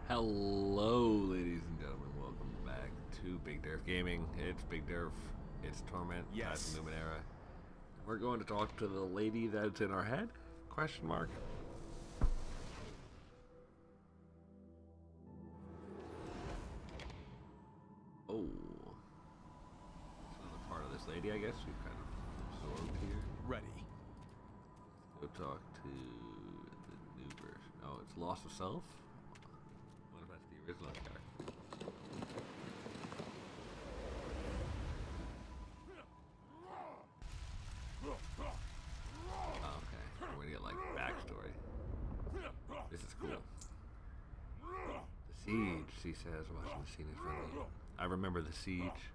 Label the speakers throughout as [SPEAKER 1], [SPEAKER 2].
[SPEAKER 1] Hello, ladies and gentlemen. Welcome back to Big Derf Gaming. It's Big Derf. It's Torment.
[SPEAKER 2] Yes.
[SPEAKER 1] That's Numenera. We're going to talk to the lady that's in our head? Question mark. Oh. That's another part of this lady, I guess. We've kind of absorbed here.
[SPEAKER 2] Ready.
[SPEAKER 1] Go talk to the new version. Oh, it's Loss of Self? What if that's the original character? Okay, we're gonna get like backstory. This is cool. The siege, she says, watching the scene in front of you. I remember the siege.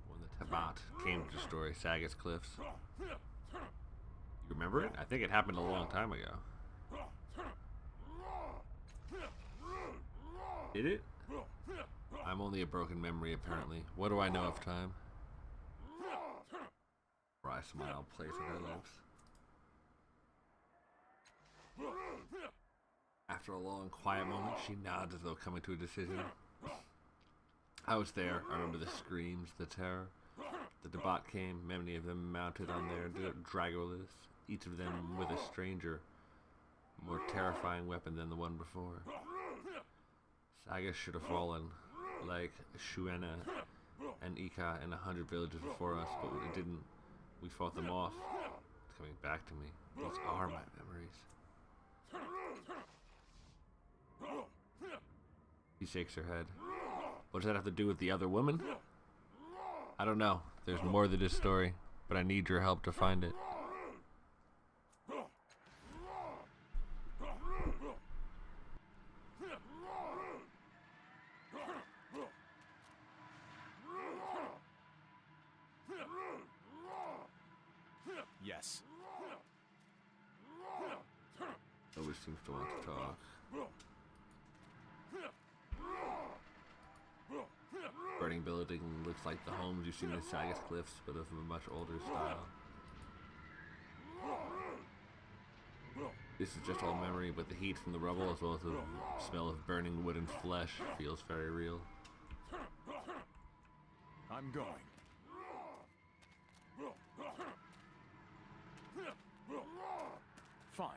[SPEAKER 1] When the Tabat came to destroy Sagas Cliffs. You remember it? I think it happened a long time ago. Did it? I'm only a broken memory, apparently. What do I know of time? Wry smile plays with her lips. After a long, quiet moment, she nods as though coming to a decision. I was there. I remember the screams, the terror. The Debat came, many of them mounted on their dragolas, each of them with a stranger, more terrifying weapon than the one before. Saga should have fallen, like Shuena and Ika and 100 villages before us, but it didn't. We fought them off. It's coming back to me. These are my memories. She shakes her head. What does that have to do with the other woman? I don't know. There's more to this story, but I need your help to find it.
[SPEAKER 2] Yes.
[SPEAKER 1] Nobody seems to want to talk. Burning building looks like the homes you see in the Sagas Cliffs, but of a much older style. This is just all memory, but the heat from the rubble, as well as the smell of burning wood and flesh, feels very real.
[SPEAKER 2] I'm going. Fine.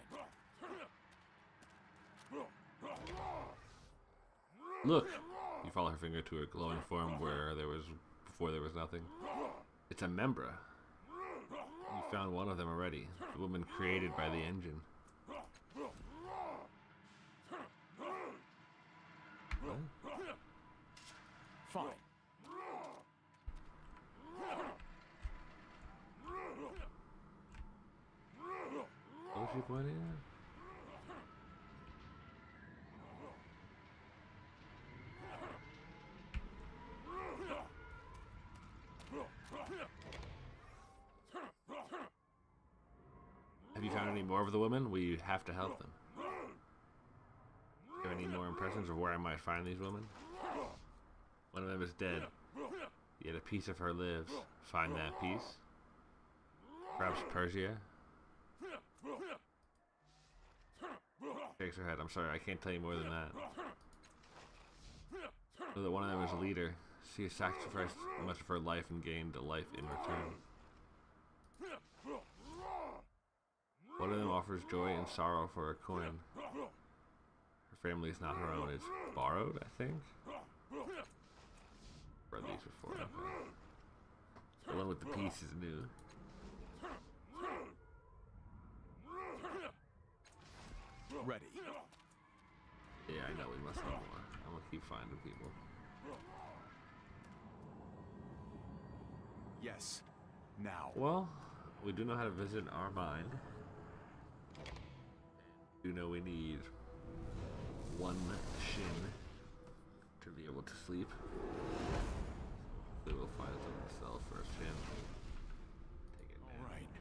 [SPEAKER 1] Look! You follow her finger to a glowing form where before there was nothing. It's a Membra. You found one of them already. The woman created by the engine. What?
[SPEAKER 2] Fine.
[SPEAKER 1] What was she pointing at? Have you found any more of the women? We have to help them. Have any more impressions of where I might find these women? One of them is dead. Yet a piece of her lives. Find that piece. Perhaps Persia? Shakes her head. I'm sorry, I can't tell you more than that. Know that one of them is a leader. She has sacrificed much of her life and gained a life in return. One of them offers joy and sorrow for a coin. Her family is not her own, it's borrowed, I think? Read these before, okay. The one with the piece is new.
[SPEAKER 2] Ready.
[SPEAKER 1] Yeah, I know, we must know more. I'm gonna keep finding people.
[SPEAKER 2] Yes. Now.
[SPEAKER 1] Well, we do know how to visit our mind. We do know we need one shin to be able to sleep. Hopefully we'll find something to sell for a shin. Take it, man.
[SPEAKER 2] All right.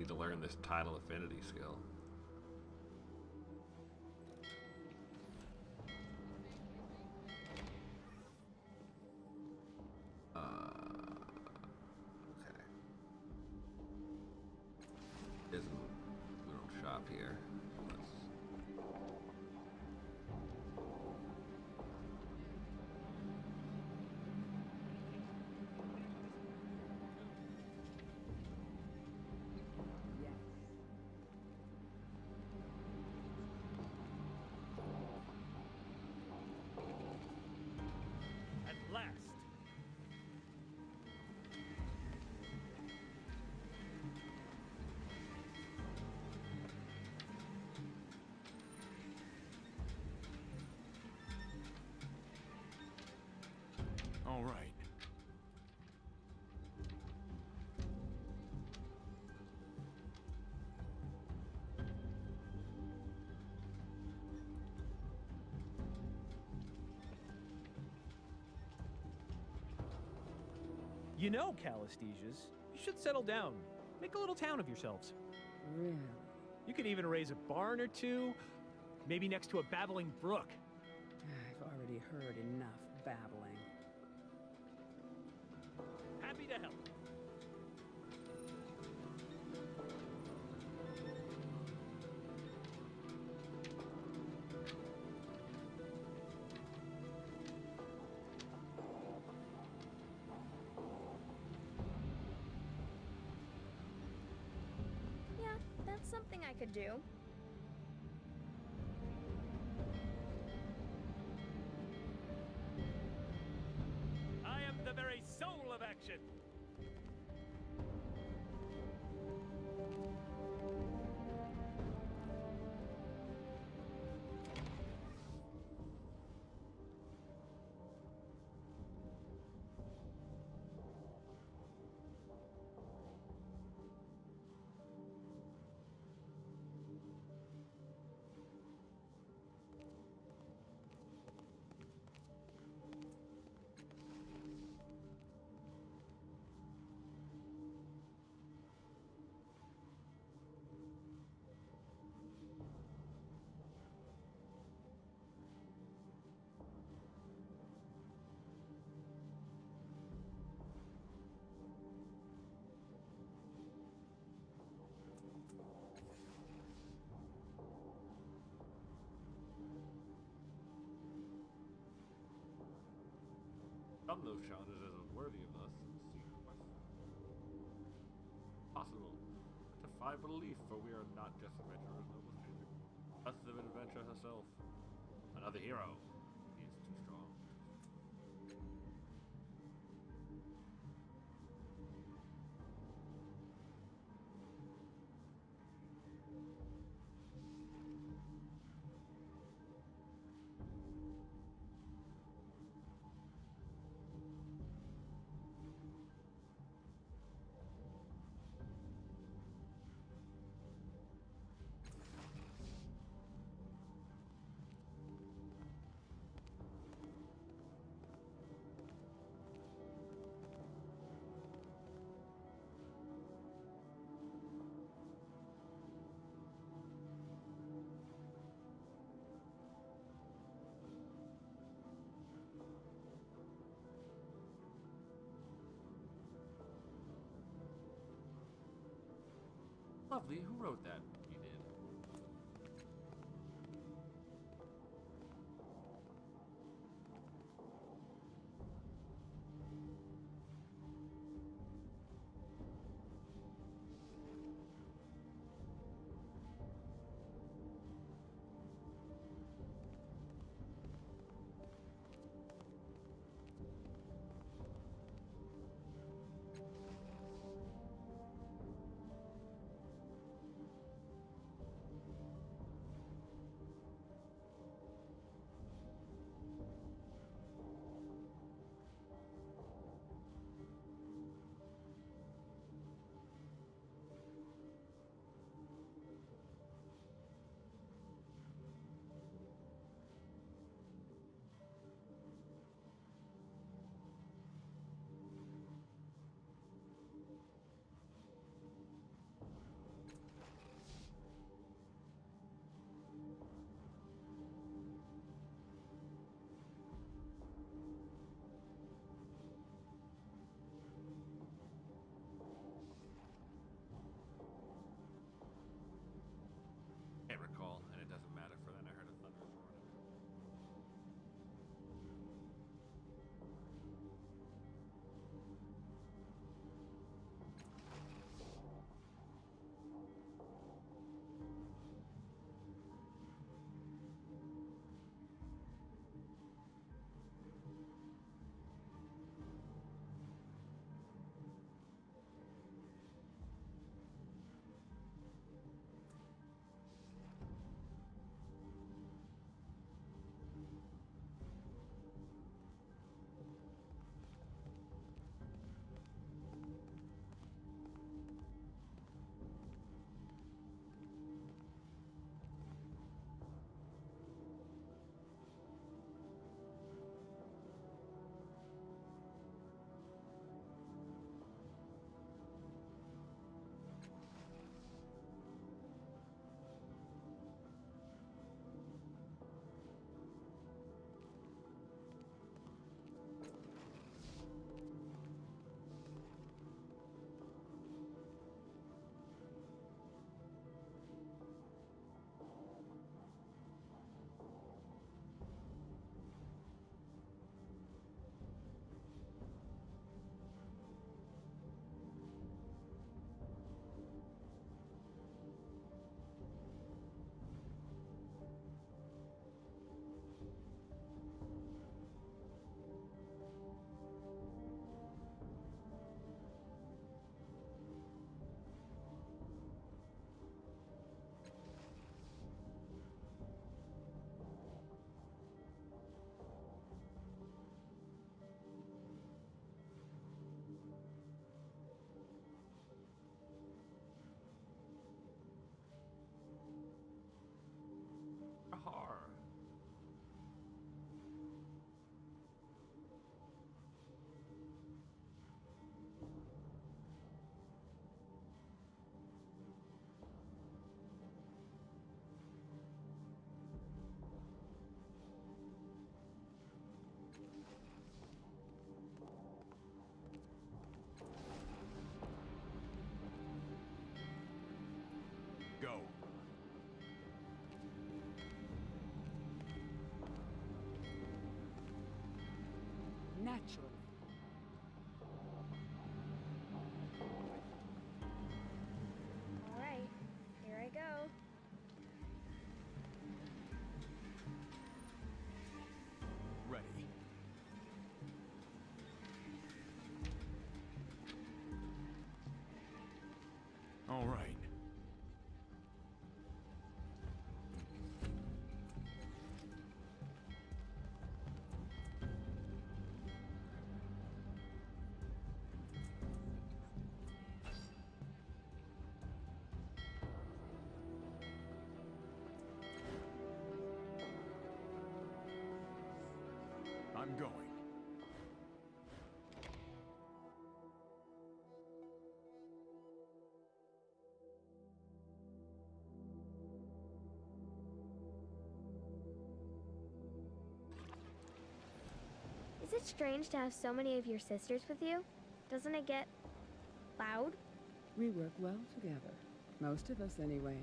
[SPEAKER 1] Need to learn this title affinity skill. Okay. We don't shop here.
[SPEAKER 3] At last.
[SPEAKER 2] All right.
[SPEAKER 3] You know, Calistesias, you should settle down. Make a little town of yourselves.
[SPEAKER 4] Really?
[SPEAKER 3] You could even raise a barn or two, maybe next to a babbling brook.
[SPEAKER 4] I've already heard enough babbling.
[SPEAKER 3] Happy to help.
[SPEAKER 5] Yeah, that's something I could do.
[SPEAKER 3] I am the very soul of action.
[SPEAKER 1] Some of those challenges as worthy of us. Possible. Defy belief, for we are not just adventurers, noble stranger. Us of adventure herself. Another hero. He is too strong. Lovely. Who wrote that? You did.
[SPEAKER 2] go.
[SPEAKER 4] Naturally.
[SPEAKER 5] All right, here I go.
[SPEAKER 2] Ready. All right. I'm going.
[SPEAKER 5] Is it strange to have so many of your sisters with you? Doesn't it get loud?
[SPEAKER 4] We work well together. Most of us, anyway.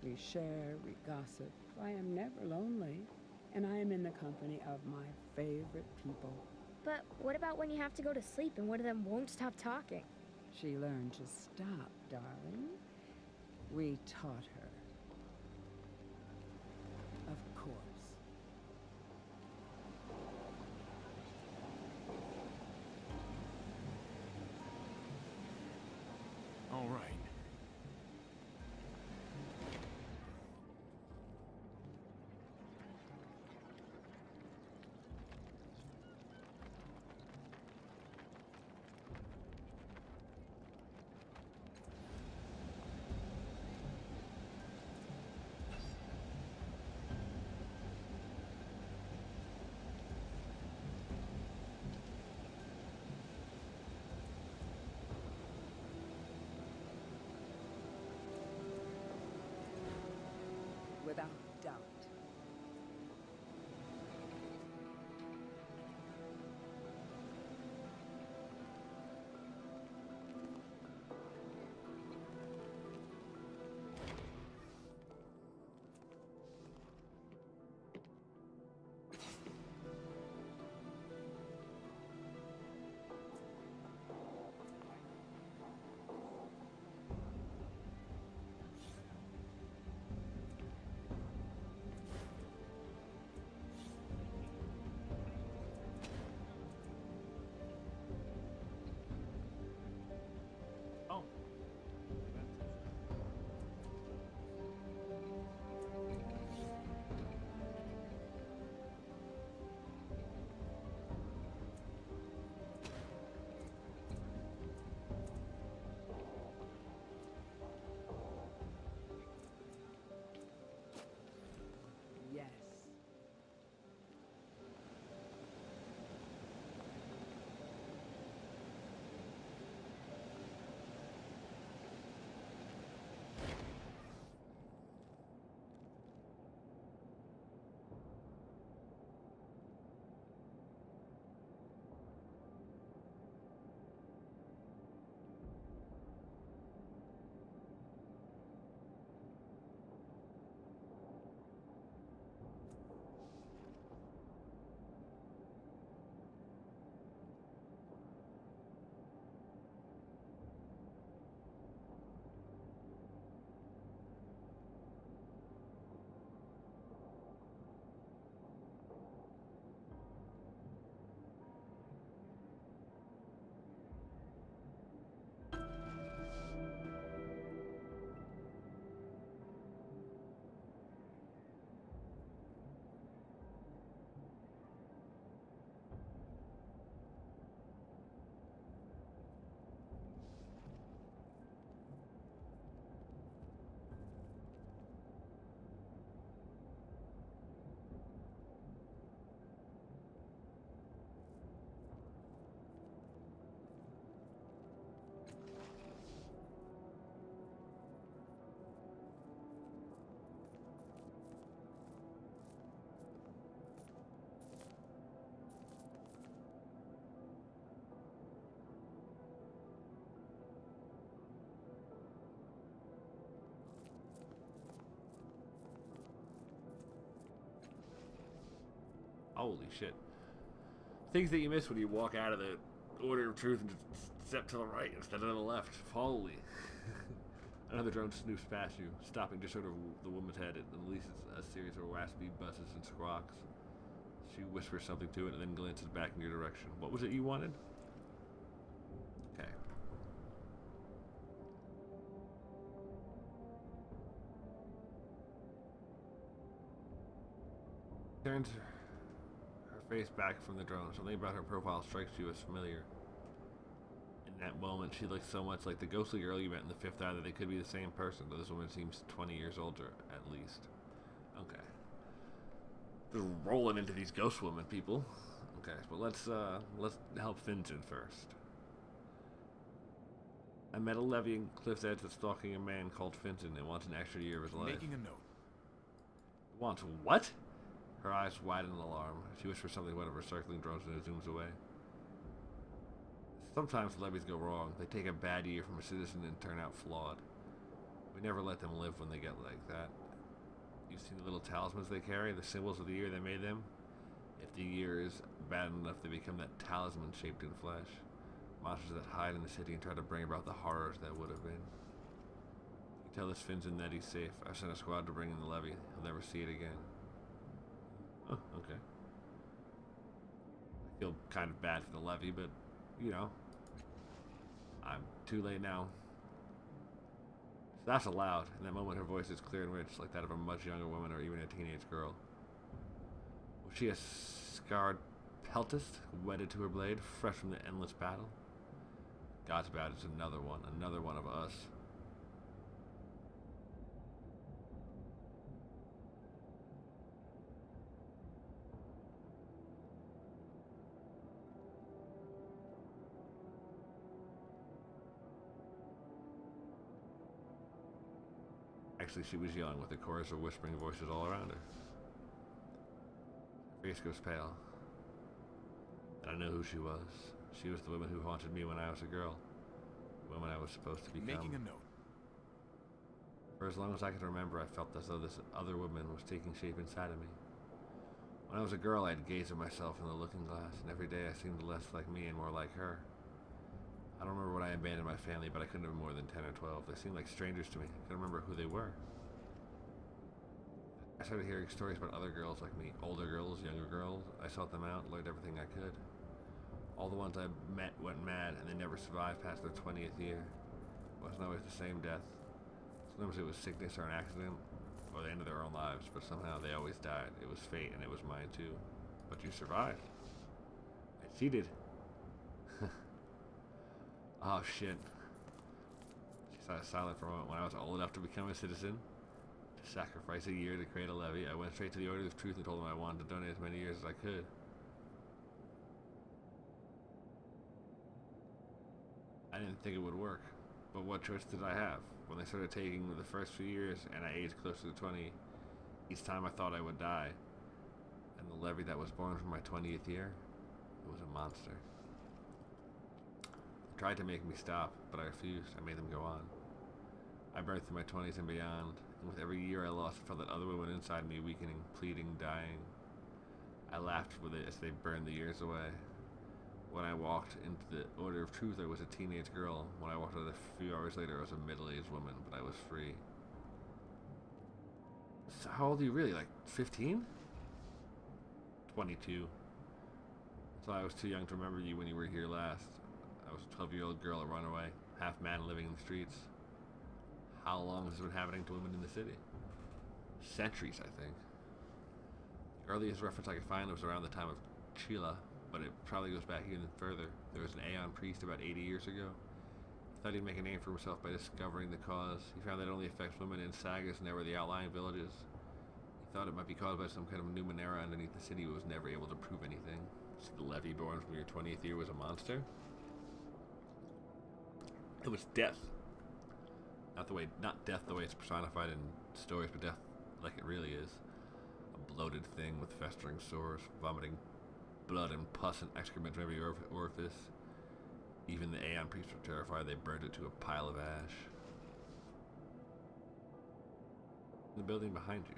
[SPEAKER 4] We share, we gossip. I am never lonely. And I am in the company of my favorite people.
[SPEAKER 5] But what about when you have to go to sleep and one of them won't stop talking?
[SPEAKER 4] She learned to stop, darling. We taught her. Of course.
[SPEAKER 2] All right.
[SPEAKER 1] Holy shit. Things that you miss when you walk out of the Order of Truth and just step to the right instead of to the left. Holy. Another drone snoops past you, stopping just short of the woman's head. It releases a series of raspy buzzes and squawks. She whispers something to it and then glances back in your direction. What was it you wanted? Okay. Turns her face back from the drone. Something about her profile strikes you as familiar. In that moment, she looks so much like the ghostly girl you met in the Fifth Eye that they could be the same person, though this woman seems 20 years older, at least. Okay. Just rolling into these ghost women, people. Okay, but let's help Finton first. I met a levy in Cliff's Edge that's stalking a man called Finton and wants an extra year of his life.
[SPEAKER 2] Making a note.
[SPEAKER 1] Wants what? Her eyes widen in alarm. She whispers something to one of her circling drones and it zooms away. Sometimes the levies go wrong. They take a bad year from a citizen and turn out flawed. We never let them live when they get like that. You've seen the little talismans they carry, the symbols of the year they made them? If the year is bad enough, they become that talisman shaped in flesh. Monsters that hide in the city and try to bring about the horrors that would have been. You tell this Finton that he's safe. I sent a squad to bring in the levy. He'll never see it again. Oh, okay. I feel kind of bad for the levy, but, you know, I'm too late now. So that's allowed. In that moment, her voice is clear and rich, like that of a much younger woman or even a teenage girl. Was she a scarred peltist, wedded to her blade, fresh from the endless battle? God's bad is another one of us. Actually, she was young, with a chorus of whispering voices all around her. Her face goes pale. And I know who she was. She was the woman who haunted me when I was a girl. The woman I was supposed to become.
[SPEAKER 2] Making a note.
[SPEAKER 1] For as long as I can remember, I felt as though this other woman was taking shape inside of me. When I was a girl, I'd gaze at myself in the looking glass, and every day I seemed less like me and more like her. I don't remember when I abandoned my family, but I couldn't have been more than 10 or 12. They seemed like strangers to me. I couldn't remember who they were. I started hearing stories about other girls like me. Older girls, younger girls. I sought them out, learned everything I could. All the ones I met went mad, and they never survived past their 20th year. It wasn't always the same death. Sometimes it was sickness or an accident, or the end of their own lives, but somehow they always died. It was fate, and it was mine too. But you survived. And she did. Oh shit. She sat silent for a moment. When I was old enough to become a citizen, to sacrifice a year to create a levy, I went straight to the Order of Truth and told them I wanted to donate as many years as I could. I didn't think it would work, but what choice did I have? When they started taking the first few years and I aged closer to 20, each time I thought I would die, and the levy that was born from my 20th year, it was a monster. Tried to make me stop, but I refused. I made them go on. I burned through my 20s and beyond, and with every year I lost, I felt that other women inside me weakening, pleading, dying. I laughed with it as they burned the years away. When I walked into the Order of Truth, I was a teenage girl. When I walked out a few hours later, I was a middle-aged woman, but I was free. So how old are you really? Like 15? 22. So I was too young to remember you when you were here last. I was a 12-year-old girl, a runaway, half man living in the streets. How long has this been happening to women in the city? Centuries, I think. The earliest reference I could find was around the time of Chila, but it probably goes back even further. There was an Aeon priest about 80 years ago. He thought he'd make a name for himself by discovering the cause. He found that it only affects women in sagas and never the outlying villages. He thought it might be caused by some kind of Numenera underneath the city, but was never able to prove anything. So the levy born from your 20th year was a monster? It was death. Not death the way it's personified in stories, but death like it really is. A bloated thing with festering sores, vomiting blood and pus and excrement from every orifice. Even the Aeon priests were terrified. They burned it to a pile of ash. The building behind you.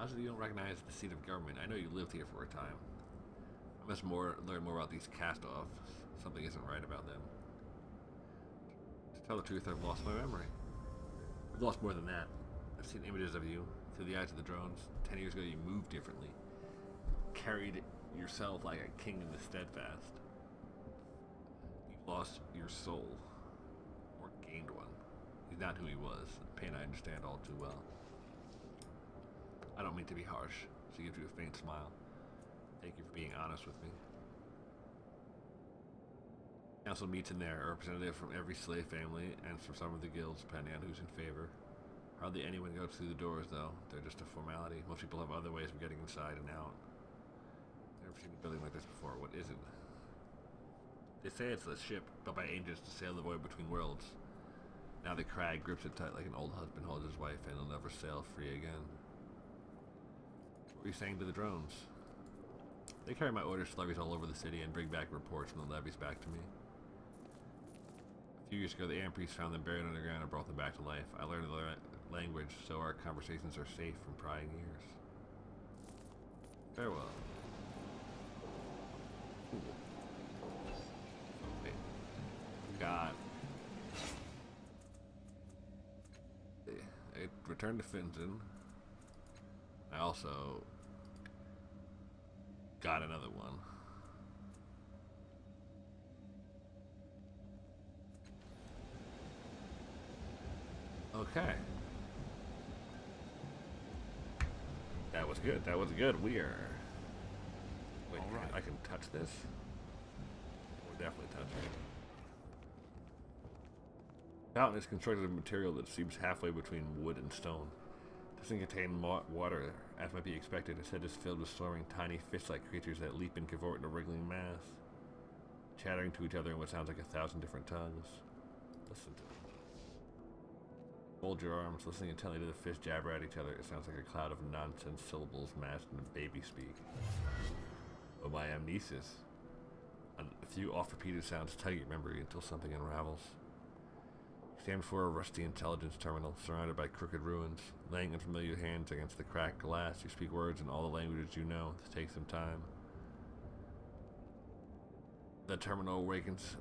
[SPEAKER 1] Also, you don't recognize the seat of government. I know you lived here for a time. I must learn more about these cast-offs. Something isn't right about them. To tell the truth, I've lost my memory. I've lost more than that. I've seen images of you through the eyes of the drones. 10 years ago, you moved differently. Carried yourself like a king in the steadfast. You lost your soul. Or gained one. He's not who he was. Pain I understand all too well. I don't mean to be harsh. She gives you a faint smile. Thank you for being honest with me. Council meets in there, a representative from every slave family and from some of the guilds, depending on who's in favor. Hardly anyone goes through the doors, though. They're just a formality. Most people have other ways of getting inside and out. Never seen a building like this before. What is it? They say it's a ship built by angels to sail the void between worlds. Now the crag grips it tight like an old husband holds his wife, and he'll never sail free again. What were you saying to the drones? They carry my orders to levies all over the city and bring back reports from the levies back to me. A few years ago, the Amp Priest found them buried underground and brought them back to life. I learned their language, so our conversations are safe from prying ears. Farewell. Ooh. Wait. God. I returned to Finton. I also got another one. Okay. That was good. That was good. We are... Wait,
[SPEAKER 2] All right.
[SPEAKER 1] I can touch this? We'll definitely touch it. The fountain is constructed of material that seems halfway between wood and stone. It doesn't contain water, as might be expected. Instead, it's filled with swarming tiny fish-like creatures that leap and cavort in a wriggling mass, chattering to each other in what sounds like 1,000 different tongues. Listen to it. Fold your arms, listening intently to the fish jabber at each other. It sounds like a cloud of nonsense syllables masked in baby speak. Oh, my amnesis. A few oft-repeated sounds tug at memory until something unravels. You stand before a rusty intelligence terminal, surrounded by crooked ruins. Laying unfamiliar hands against the cracked glass, you speak words in all the languages you know. This takes some time. The terminal awakens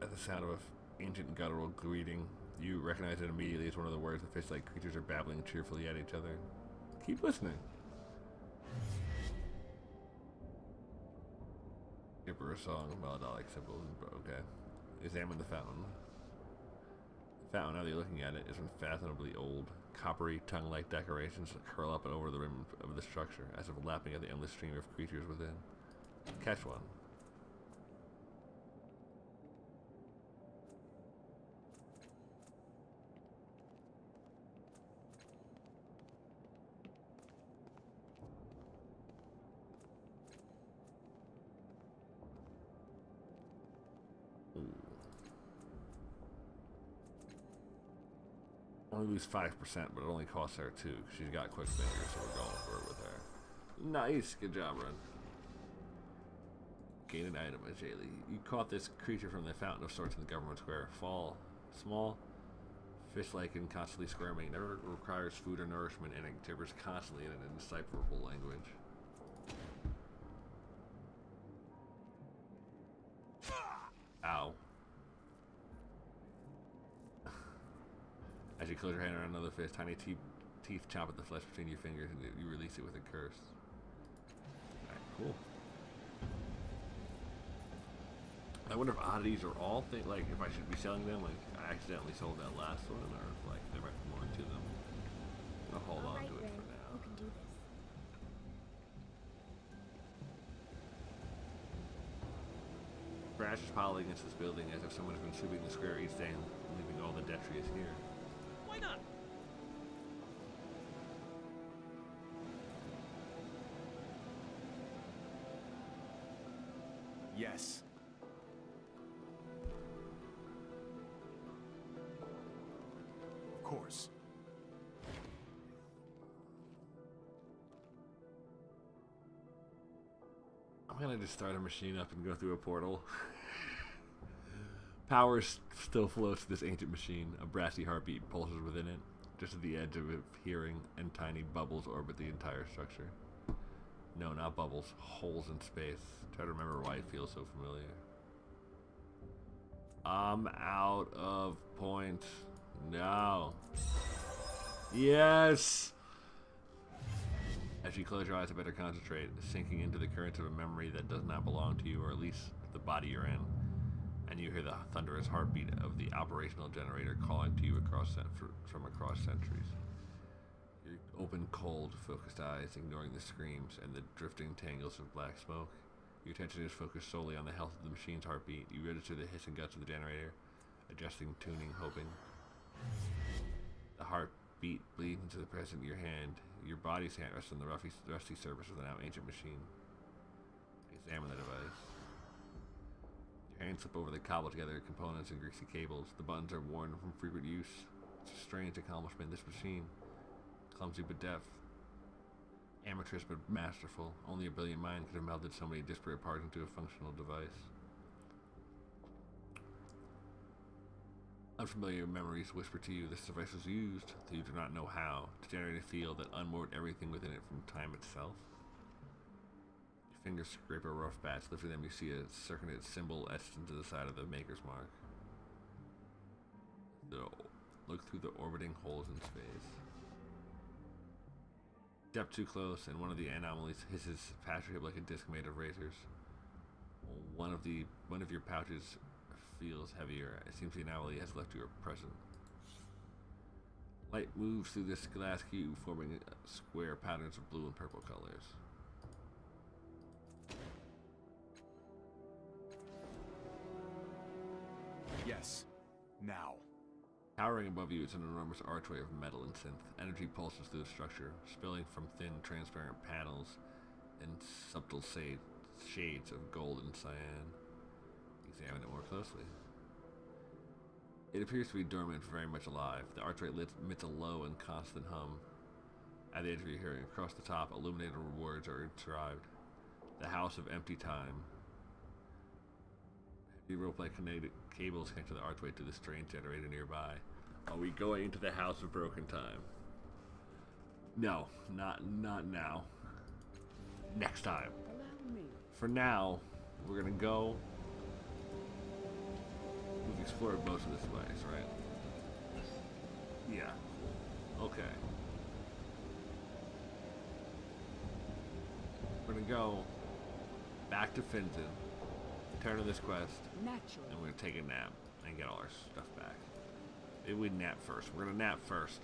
[SPEAKER 1] at the sound of an ancient guttural greeting. You recognize it immediately as one of the words the fish-like creatures are babbling cheerfully at each other. Keep listening. Gibber song, melodic symbols, okay. Examine the fountain. The fountain, now that you're looking at it, is unfathomably old. Coppery, tongue-like decorations that curl up and over the rim of the structure, as if lapping at the endless stream of creatures within. Catch one. Only lose 5%, but it only costs her 2, because she's got quick fingers, so we're going for it with her. Nice, good job, Run. Gain an item, Jaylee. You caught this creature from the fountain of sorts in the government square. Small, fish-like and constantly squirming. Never requires food or nourishment, and it gibbers constantly in an indecipherable language. Ow. As you close your hand around another fish, tiny teeth chomp at the flesh between your fingers, and you release it with a curse. Alright, cool. I wonder if oddities are all things, like, if I should be selling them, like, I accidentally sold that last one, or if, like, there might be more to them. I'll hold on to it for now.
[SPEAKER 5] You can do this.
[SPEAKER 1] Trash is piling against this building as if someone's been sweeping the square each day and leaving all the detritus here.
[SPEAKER 3] Why not?
[SPEAKER 2] Yes. Of course.
[SPEAKER 1] I'm gonna just start a machine up and go through a portal. Power still flows to this ancient machine. A brassy heartbeat pulses within it. just at the edge of hearing, and tiny bubbles orbit the entire structure. No, not bubbles. Holes in space. Try to remember why it feels so familiar. I'm out of points. No. Yes! As you close your eyes to better concentrate, sinking into the currents of a memory that does not belong to you, or at least the body you're in, and you hear the thunderous heartbeat of the operational generator calling to you from across centuries. Your open, cold, focused eyes ignoring the screams and the drifting tangles of black smoke. Your attention is focused solely on the health of the machine's heartbeat. You register the hissing guts of the generator, adjusting, tuning, hoping. The heartbeat bleeds into the present in your hand. Your body's hand rests on the rusty surface of the now ancient machine. Examine the device. Your hands slip over the cobbled together components and greasy cables. The buttons are worn from frequent use. It's a strange accomplishment. This machine, clumsy but deft, amateurish but masterful. Only a brilliant mind could have melded so many disparate parts into a functional device. Unfamiliar memories whisper to you this device was used, though you do not know how, to generate a field that unmoored everything within it from time itself. Your fingers scrape a rough patch. Lifting them, you see a circular symbol etched into the side of the maker's mark. Look through the orbiting holes in space. Step too close, and one of the anomalies hisses past your hip like a disc made of razors. One of your pouches feels heavier. It seems the anomaly has left your present. Light moves through this glass cube, forming square patterns of blue and purple colors.
[SPEAKER 2] Yes. Now.
[SPEAKER 1] Towering above you is an enormous archway of metal and synth. Energy pulses through the structure, spilling from thin, transparent panels and subtle shades of gold and cyan. Examine it more closely. It appears to be dormant, very much alive. The archway emits a low and constant hum. At the edge of your hearing, across the top, illuminated words are inscribed. The House of Empty Time. Heavy rope-like cables connect to the archway to the strange generator nearby. Are we going into the House of Broken Time? No, not now. Next time.
[SPEAKER 4] Allow me.
[SPEAKER 1] For now, we're gonna go. We've explored most of this place, right? Yeah. Okay. We're gonna go back to Fenton, turn to this quest,
[SPEAKER 4] Natural.
[SPEAKER 1] and we're gonna take a nap and get all our stuff back. Maybe we nap first. We're gonna nap first.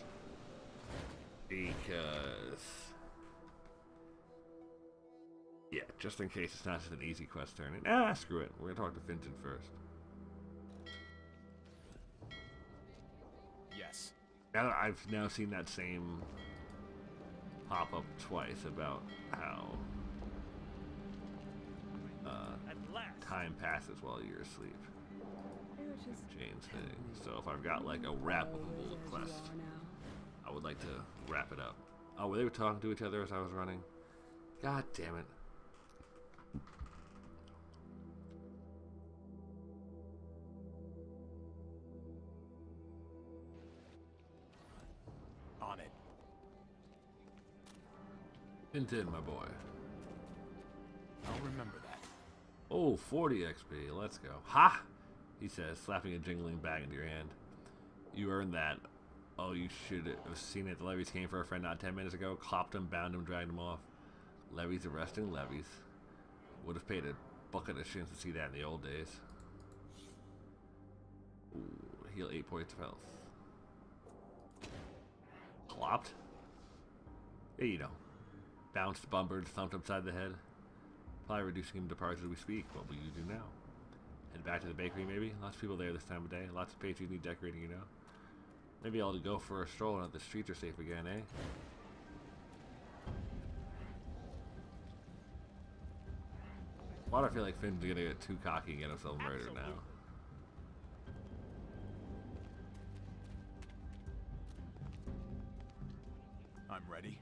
[SPEAKER 1] Because... yeah, just in case it's not just an easy quest turn. Screw it. We're gonna talk to Fenton first.
[SPEAKER 2] Yes.
[SPEAKER 1] Now that I've now seen that same pop up twice about how
[SPEAKER 3] At last.
[SPEAKER 1] time passes while you're asleep.
[SPEAKER 4] You're just
[SPEAKER 1] Jane's thing. So if I've got like a wrappable
[SPEAKER 4] as
[SPEAKER 1] quest,
[SPEAKER 4] you are now.
[SPEAKER 1] I would like to wrap it up. Oh, were they talking to each other as I was running? God damn it.
[SPEAKER 2] On it.
[SPEAKER 1] Tintin, my boy.
[SPEAKER 2] I'll remember that.
[SPEAKER 1] Oh, 40 XP. Let's go. Ha! He says, slapping a jingling bag into your hand. You earned that. Oh, you should have seen it. The levies came for a friend not 10 minutes ago. Clopped him, bound him, dragged him off. Levies arresting levies. Would have paid a bucket of shins to see that in the old days. Ooh, heal 8 points of health. Clopped? Yeah, you know. Bounced, bumpered, thumped upside the head. Probably reducing him to parts as we speak. What will you do now? Head back to the bakery, maybe? Lots of people there this time of day. Lots of pastries need decorating, you know. Maybe I'll go for a stroll now that the streets are safe again, eh? Why do I feel like Finn's gonna get too cocky and get himself murdered now?
[SPEAKER 2] I'm ready.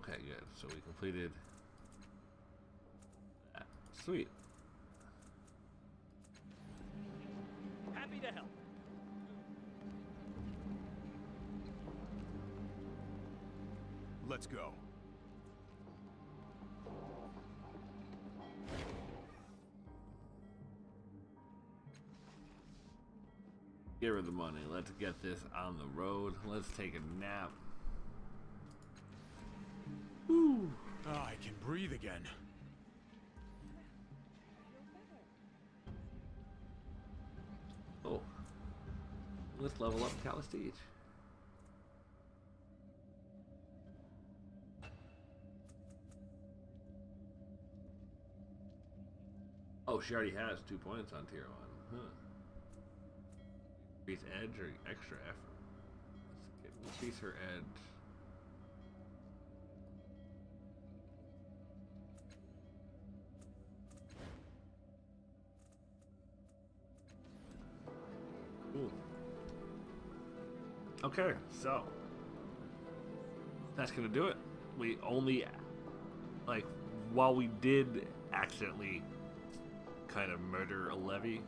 [SPEAKER 1] Okay, good. So we completed that. Sweet.
[SPEAKER 3] Happy to help.
[SPEAKER 2] Let's go.
[SPEAKER 1] Get rid of the money. Let's get this on the road. Let's take a nap. Woo!
[SPEAKER 2] Ah, I can breathe again.
[SPEAKER 1] Oh. Let's level up Calistige. Oh, she already has 2 points on tier 1. Huh. Increase edge or extra effort? Let's increase her edge. Ooh. Okay, so that's gonna do it. We only, like, while we did accidentally kind of murder a levy,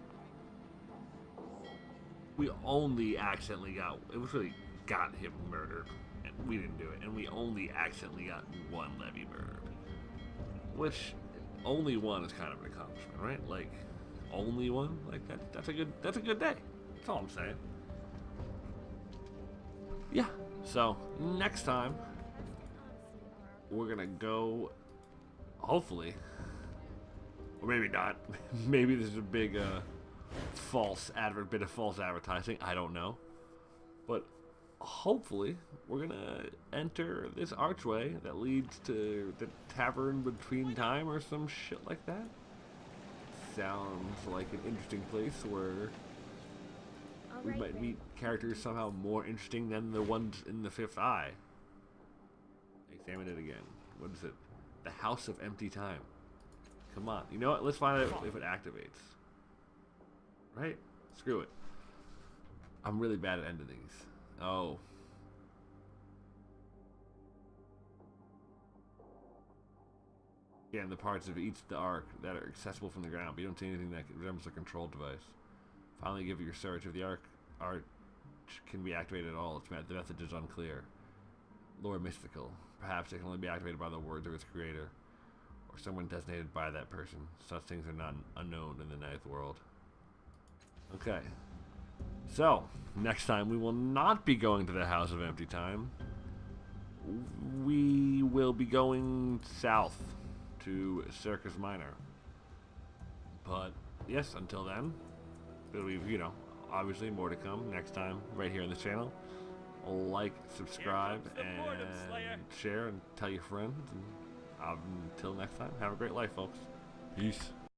[SPEAKER 1] we only accidentally it was really got him murdered, and we didn't do it, and we only accidentally got one levy murdered, which only one is kind of an accomplishment, right? Like, only one, like that's a good day. That's all I'm saying. Yeah. So next time we're gonna go, hopefully, or maybe not. Maybe this is a big bit of false advertising. I don't know, but hopefully we're gonna enter this archway that leads to the tavern between time or some shit like that. Sounds like an interesting place where we might meet characters somehow more interesting than the ones in the Fifth Eye. Examine it again. What is it? The House of Empty Time. Come on. You know what? Let's find out if it activates. Right? Screw it. I'm really bad at ending these. Oh. Again, the parts of each the arc that are accessible from the ground, but you don't see anything that resembles a control device. Finally, give it your search. If the arc can be activated at all, the method is unclear. Lore mystical. Perhaps it can only be activated by the words of its creator, or someone designated by that person. Such things are not unknown in the ninth world. Okay. So, next time we will not be going to the House of Empty Time. We will be going south to Circus Minor. But, yes, until then, it'll be, you know, obviously more to come next time right here on the channel. Like, subscribe, and share, and tell your friends. And until next time, have a great life, folks. Peace.